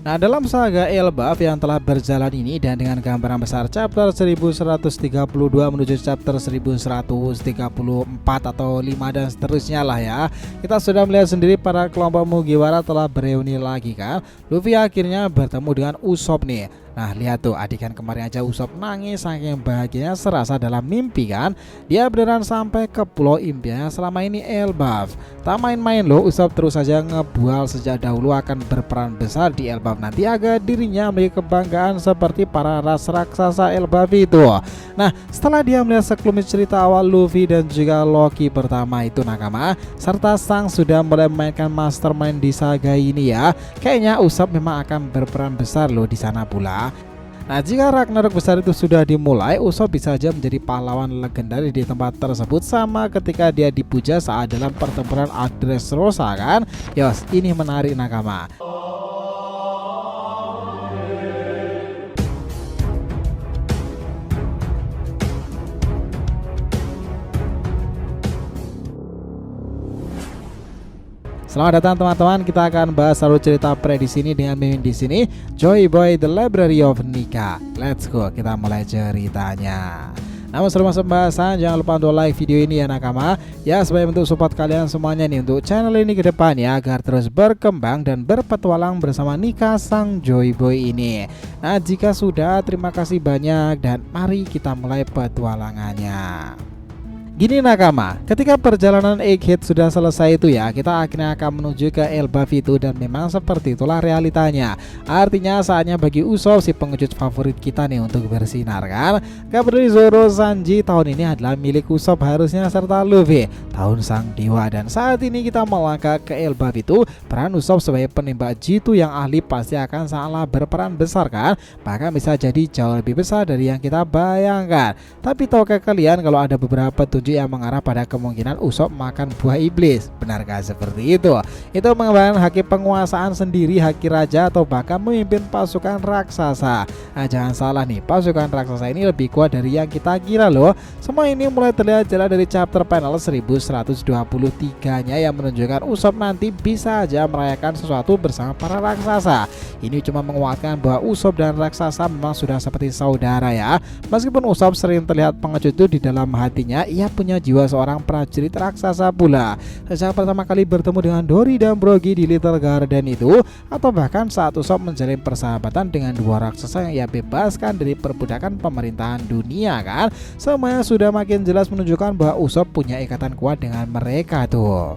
Nah, dalam saga Elbaf yang telah berjalan ini dan dengan gambaran besar chapter 1132 menuju chapter 1134 atau 5 dan seterusnya lah ya, kita sudah melihat sendiri para kelompok Mugiwara telah bereuni lagi kan. Luffy akhirnya bertemu dengan Usopp nih. Nah, lihat tuh, adegan kemarin aja Usopp nangis saking bahagianya serasa dalam mimpi kan. Dia beneran sampai ke pulau impiannya selama ini Elbaf. Tak main-main loh, Usopp terus saja ngebual sejak dahulu akan berperan besar di Elbaf nanti agar dirinya memiliki kebanggaan seperti para ras raksasa Elbaf itu. Nah, setelah dia melihat sekelumit cerita awal Luffy dan juga Loki pertama itu nakama, serta Sang sudah mulai memainkan mastermind di saga ini ya, kayaknya Usopp memang akan berperan besar loh di sana pula. Nah, jika Ragnarok besar itu sudah dimulai, Usopp bisa saja menjadi pahlawan legendaris di tempat tersebut sama ketika dia dipuja saat dalam pertempuran Dressrosa kan. Yos, ini menarik nakama. Selamat datang teman-teman, kita akan bahas alur cerita Pre di sini dengan mimin di sini, Joy Boy The Library of Nika. Let's go, kita mulai ceritanya. Namun sebelum masuk pembahasan, jangan lupa untuk like video ini ya nakama. Ya, sebagai bentuk support kalian semuanya nih untuk channel ini ke depannya agar terus berkembang dan berpetualang bersama Nika sang Joy Boy ini. Nah, jika sudah, terima kasih banyak dan mari kita mulai petualangannya. Gini nakama, ketika perjalanan Egghead sudah selesai itu ya, kita akhirnya akan menuju ke Elbaf itu dan memang seperti itulah realitanya. Artinya saatnya bagi Usopp si pengecut favorit kita nih untuk bersinar kan. Gak peduli Zoro Sanji, tahun ini adalah milik Usopp harusnya serta Luffy, tahun sang dewa. Dan saat ini kita melangkah ke Elbaf itu, peran Usopp sebagai penembak jitu yang ahli pasti akan sangatlah berperan besar kan. Bahkan bisa jadi jauh lebih besar dari yang kita bayangkan. Tapi tahukah kalian kalau ada beberapa petunjuk yang mengarah pada kemungkinan Usopp makan buah iblis? Benarkah seperti itu? Itu mengembangkan haki penguasaan sendiri, haki raja, atau bahkan memimpin pasukan raksasa. Nah, jangan salah nih, pasukan raksasa ini lebih kuat dari yang kita kira loh. Semua ini mulai terlihat jelas dari chapter panel 1123-nya yang menunjukkan Usopp nanti bisa aja merayakan sesuatu bersama para raksasa. Ini cuma menguatkan bahwa Usopp dan raksasa memang sudah seperti saudara ya. Meskipun Usopp sering terlihat pengecut itu, di dalam hatinya ia punya jiwa seorang prajurit raksasa pula. Sejak pertama kali bertemu dengan Dory dan Brogy di Little Garden itu, atau bahkan saat Usopp menjalin persahabatan dengan dua raksasa yang ia bebaskan dari perbudakan pemerintahan dunia kan, semuanya sudah makin jelas menunjukkan bahwa Usopp punya ikatan kuat dengan mereka tuh.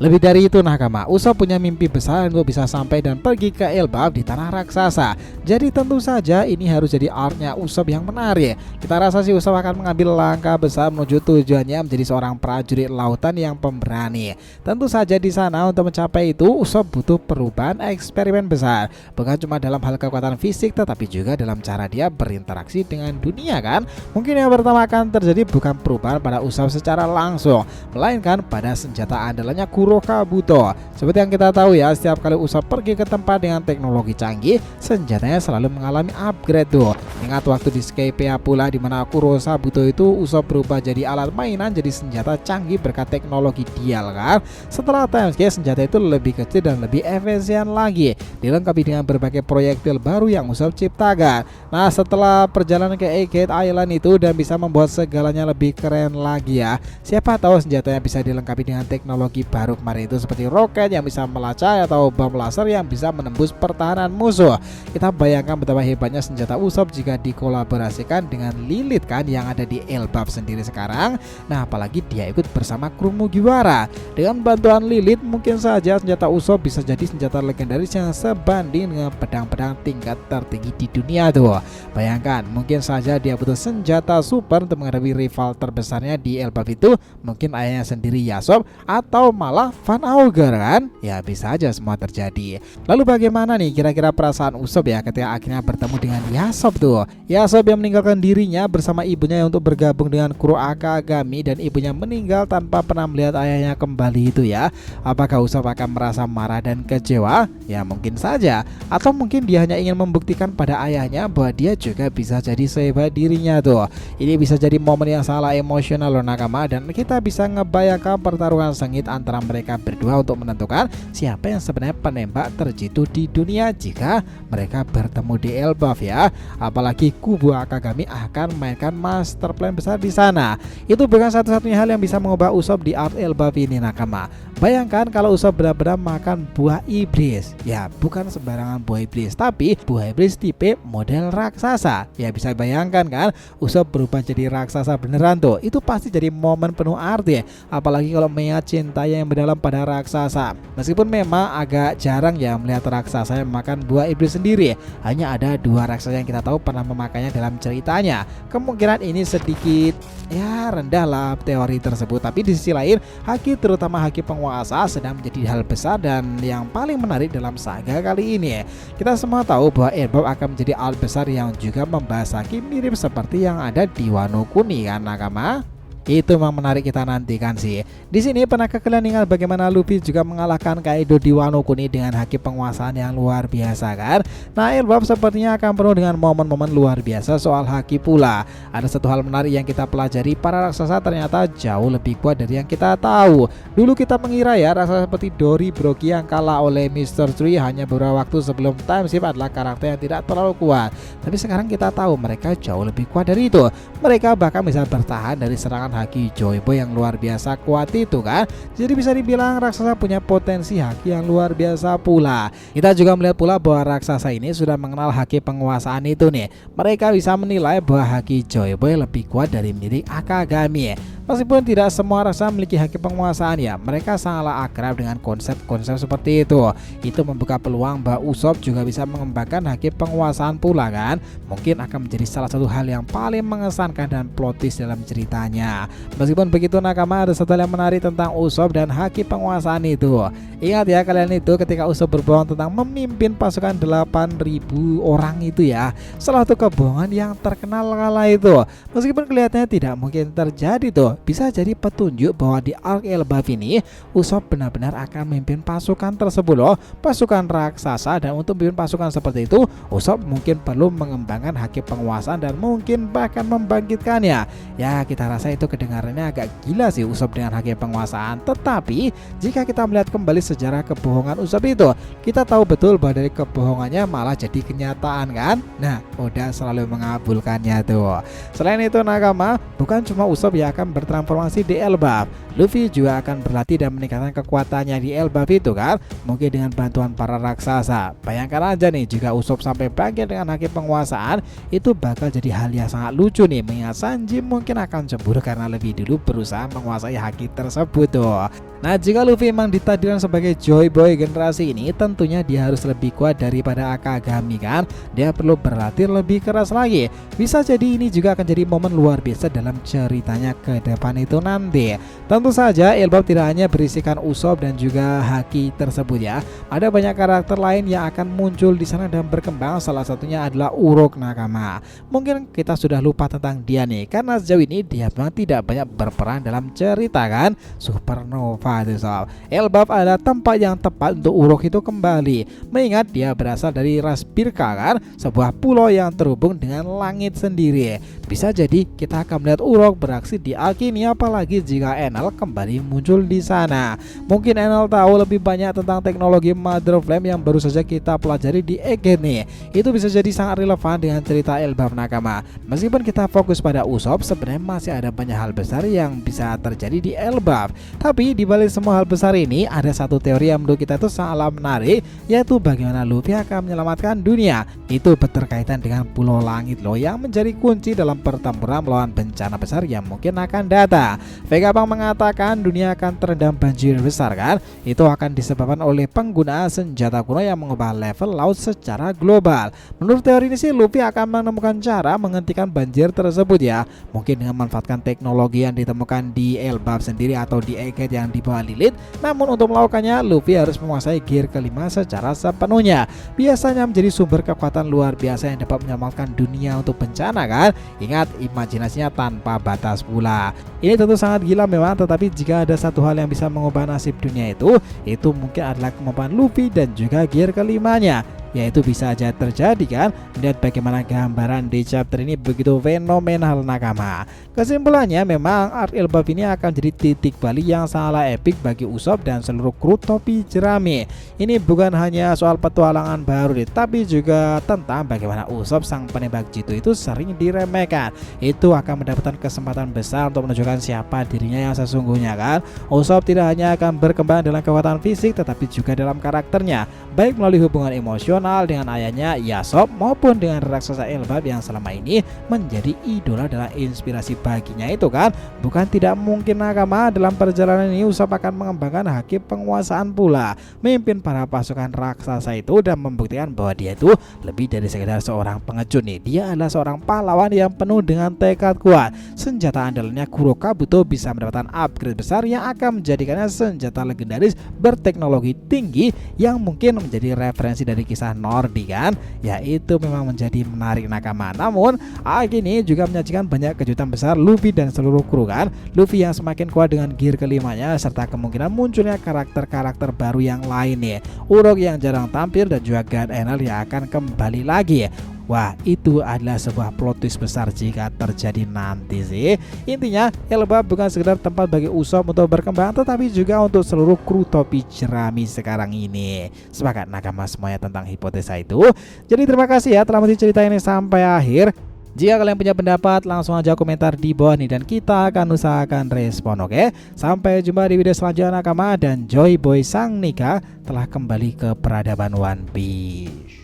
Lebih dari itu nakama, Usopp punya mimpi besar untuk bisa sampai dan pergi ke Elbaf di tanah raksasa. Jadi tentu saja ini harus jadi arc-nya Usopp yang menarik. Kita rasa si Usopp akan mengambil langkah besar menuju tujuannya menjadi seorang prajurit lautan yang pemberani. Tentu saja di sana untuk mencapai itu Usopp butuh perubahan eksperimen besar. Bukan cuma dalam hal kekuatan fisik tetapi juga dalam cara dia berinteraksi dengan dunia kan. Mungkin yang pertama akan terjadi bukan perubahan pada Usopp secara langsung, melainkan pada senjata andalannya Kabuto. Seperti yang kita tahu ya, setiap kali Usopp pergi ke tempat dengan teknologi canggih, senjatanya selalu mengalami upgrade tuh. Ingat waktu di Skypiea pula, di mana Kabuto itu Usopp berubah jadi alat mainan, jadi senjata canggih berkat teknologi dial kan. Setelah timeskip, senjata itu lebih kecil dan lebih efisien lagi, dilengkapi dengan berbagai proyektil baru yang Usopp ciptakan. Nah, setelah perjalanan ke Egghead Island itu dan bisa membuat segalanya lebih keren lagi ya. Siapa tahu senjatanya bisa dilengkapi dengan teknologi baru kemarin itu, seperti roket yang bisa melacak atau bom laser yang bisa menembus pertahanan musuh. Kita bayangkan betapa hebatnya senjata Usopp jika dikolaborasikan dengan Lilith kan yang ada di Elbaf sendiri sekarang. Nah, apalagi dia ikut bersama kru Mugiwara. Dengan bantuan Lilith mungkin saja senjata Usopp bisa jadi senjata legendaris yang sebanding dengan pedang-pedang tingkat tertinggi di dunia tuh. Bayangkan, mungkin saja dia butuh senjata super untuk menghadapi rival terbesarnya di Elbaf itu, mungkin ayahnya sendiri Yasop atau malah Van Auger kan. Ya, bisa aja semua terjadi. Lalu bagaimana nih kira-kira perasaan Usopp ya ketika akhirnya bertemu dengan Yasop tuh. Yasop yang meninggalkan dirinya bersama ibunya untuk bergabung dengan kru Akagami, dan ibunya meninggal tanpa pernah melihat ayahnya kembali itu ya. Apakah Usopp akan merasa marah dan kecewa? Ya mungkin saja. Atau mungkin dia hanya ingin membuktikan pada ayahnya bahwa dia juga bisa jadi sehebat dirinya tuh. Ini bisa jadi momen yang sangat emosional loh nakama, dan kita bisa ngebayangkan pertarungan sengit antara mereka mereka berdua untuk menentukan siapa yang sebenarnya penembak terjitu di dunia jika mereka bertemu di Elbaf ya. Apalagi kubu Akagami akan mainkan master plan besar di sana. Itu bukan satu-satunya hal yang bisa mengubah Usopp di Art Elbaf ini nakama. Bayangkan kalau Usopp benar-benar makan buah iblis. Ya, bukan sembarangan buah iblis, tapi buah iblis tipe model raksasa. Ya bisa bayangkan kan, Usopp berubah jadi raksasa beneran tuh. Itu pasti jadi momen penuh arti. Apalagi kalau melihat cintanya yang mendalam pada raksasa. Meskipun memang agak jarang ya melihat raksasa yang makan buah iblis sendiri. Hanya ada 2 raksasa yang kita tahu pernah memakainya dalam ceritanya. Kemungkinan ini sedikit ya rendah lah teori tersebut. Tapi di sisi lain, haki terutama haki penguasa sedang menjadi hal besar dan yang paling menarik dalam saga kali ini. Kita semua tahu bahwa Elbaf akan menjadi hal besar yang juga membahas haki mirip seperti yang ada di Wano Kuni kan nakama. Itu memang menarik kita nantikan sih. Di sini pernahkah kalian ingat bagaimana Luffy juga mengalahkan Kaido di Wano Kuni dengan haki penguasaan yang luar biasa kan? Nah, Elbaf sepertinya akan penuh dengan momen-momen luar biasa soal haki pula. Ada satu hal menarik yang kita pelajari, para raksasa ternyata jauh lebih kuat dari yang kita tahu. Dulu kita mengira ya raksasa seperti Dory Broggy yang kalah oleh Mr. Tree hanya beberapa waktu sebelum time skip adalah karakter yang tidak terlalu kuat. Tapi sekarang kita tahu mereka jauh lebih kuat dari itu. Mereka bahkan bisa bertahan dari serangan haki Joy Boy yang luar biasa kuat itu kan. Jadi bisa dibilang raksasa punya potensi haki yang luar biasa pula. Kita juga melihat pula bahwa raksasa ini sudah mengenal haki penguasaan itu nih. Mereka bisa menilai bahwa haki Joy Boy lebih kuat dari milik Akagami. Meskipun tidak semua raksasa memiliki haki penguasaan ya, mereka sangatlah akrab dengan konsep-konsep seperti itu. Itu membuka peluang bahwa Usopp juga bisa mengembangkan haki penguasaan pula kan. Mungkin akan menjadi salah satu hal yang paling mengesankan dan plot twist dalam ceritanya. Meskipun begitu nakama, ada satu hal yang menarik tentang Usopp dan haki penguasaan itu. Ingat ya kalian itu ketika Usopp berbohong tentang memimpin pasukan 8.000 orang itu ya. Salah satu kebohongan yang terkenal kala itu. Meskipun kelihatannya tidak mungkin terjadi tuh, bisa jadi petunjuk bahwa di Arc Elbaf ini Usopp benar-benar akan memimpin pasukan tersebut loh, pasukan raksasa. Dan untuk memimpin pasukan seperti itu, Usopp mungkin perlu mengembangkan haki penguasaan dan mungkin bahkan membangkitkannya. Ya kita rasa itu kedengarannya agak gila sih Usopp dengan haki penguasaan. Tetapi jika kita melihat kembali sejarah kebohongan Usopp itu, kita tahu betul bahwa dari kebohongannya malah jadi kenyataan kan. Nah udah selalu mengabulkannya tuh. Selain itu nakama, bukan cuma Usopp yang akan bertransformasi di Elbaf, Luffy juga akan berlatih dan meningkatkan kekuatannya di Elbaf itu kan. Mungkin dengan bantuan para raksasa. Bayangkan aja nih jika Usopp sampai bangkit dengan haki penguasaan, itu bakal jadi hal yang sangat lucu nih. Mengingat Sanji mungkin akan cemburu karena lebih dulu berusaha menguasai haki tersebut tuh. Nah jika Luffy memang ditakdirkan sebagai Joy Boy generasi ini, tentunya dia harus lebih kuat daripada Akagami kan. Dia perlu berlatih lebih keras lagi. Bisa jadi ini juga akan jadi momen luar biasa dalam ceritanya ke depan itu nanti. Tentu saja Elbaf tidak hanya berisikan Usopp dan juga haki tersebut ya. Ada banyak karakter lain yang akan muncul di sana dan berkembang. Salah satunya adalah Uruk nakama. Mungkin kita sudah lupa tentang dia nih, karena sejauh ini dia memang tidak banyak berperan dalam cerita kan. Supernova itu sob. Elbaf adalah tempat yang tepat untuk Uruk itu kembali. Mengingat dia berasal dari ras Birka kan, sebuah pulau yang terhubung dengan langit sendiri. Bisa jadi kita akan melihat Uruk beraksi di Arc ini, apalagi jika Enel kembali muncul di sana. Mungkin Enel tahu lebih banyak tentang teknologi Mother Flame yang baru saja kita pelajari di Egghead nih. Itu bisa jadi sangat relevan dengan cerita Elbaf nakama. Meskipun kita fokus pada Usopp, sebenarnya masih ada banyak hal besar yang bisa terjadi di Elbaf. Tapi di balik semua hal besar ini, ada satu teori yang menurut kita itu sangatlah menarik, yaitu bagaimana Luffy akan menyelamatkan dunia. Itu berkaitan dengan Pulau Langit loh, yang menjadi kunci dalam pertempuran melawan bencana besar yang mungkin akan datang. Vegapunk mengatakan dunia akan terendam banjir besar kan. Itu akan disebabkan oleh penggunaan senjata kuno yang mengubah level laut secara global. Menurut teori ini sih, Luffy akan menemukan cara menghentikan banjir tersebut ya. Mungkin dengan memanfaatkan teknologi yang ditemukan di Elbaf sendiri atau di Egghead yang dibawa Lilith. Namun untuk melakukannya, Luffy harus menguasai gear kelima secara sepenuhnya. Biasanya menjadi sumber kekuatan luar biasa yang dapat menyelamatkan dunia untuk bencana kan. Ingat, imajinasinya tanpa batas pula. Ini tentu sangat gila memang, tetapi jika ada satu hal yang bisa mengubah nasib dunia itu mungkin adalah kemampuan Luffy dan juga gear kelimanya. ya itu bisa aja terjadi kan. Lihat bagaimana gambaran di chapter ini begitu fenomenal nakama. Kesimpulannya memang Art Elbaf ini akan jadi titik balik yang sangatlah epik bagi Usopp dan seluruh kru topi jerami. Ini bukan hanya soal petualangan baru tapi juga tentang bagaimana Usopp sang penembak jitu itu sering diremehkan. Itu akan mendapatkan kesempatan besar untuk menunjukkan siapa dirinya yang sesungguhnya kan. Usopp tidak hanya akan berkembang dalam kekuatan fisik tetapi juga dalam karakternya, baik melalui hubungan emosional dengan ayahnya Yasop maupun dengan raksasa Elbaf yang selama ini menjadi idola dan inspirasi baginya itu kan. Bukan tidak mungkin nakama dalam perjalanan ini Usopp akan mengembangkan haki penguasaan pula, memimpin para pasukan raksasa itu dan membuktikan bahwa dia itu lebih dari sekedar seorang pengecut nih. Dia adalah seorang pahlawan yang penuh dengan tekad kuat. Senjata andalannya Kuro Kabuto bisa mendapatkan upgrade besar yang akan menjadikannya senjata legendaris berteknologi tinggi yang mungkin menjadi referensi dari kisah Nordi kan. Ya itu memang menjadi menarik nakama. Namun arc ini juga menyajikan banyak kejutan besar Luffy dan seluruh kru kan. Luffy yang semakin kuat dengan gear kelimanya serta kemungkinan munculnya karakter-karakter baru yang lain nih. Uruk yang jarang tampil dan juga God Enel yang akan kembali lagi. Wah, itu adalah sebuah plot twist besar jika terjadi nanti sih. Intinya, Elbaf bukan sekedar tempat bagi Usopp untuk berkembang, tetapi juga untuk seluruh kru topi jerami sekarang ini. Sepakat nakama semuanya tentang hipotesa itu? Jadi terima kasih ya telah menonton cerita ini sampai akhir. Jika kalian punya pendapat, langsung aja komentar di bawah nih dan kita akan usahakan respon, oke? Sampai jumpa di video selanjutnya nakama, dan Joy Boy Sang Nika telah kembali ke peradaban One Piece.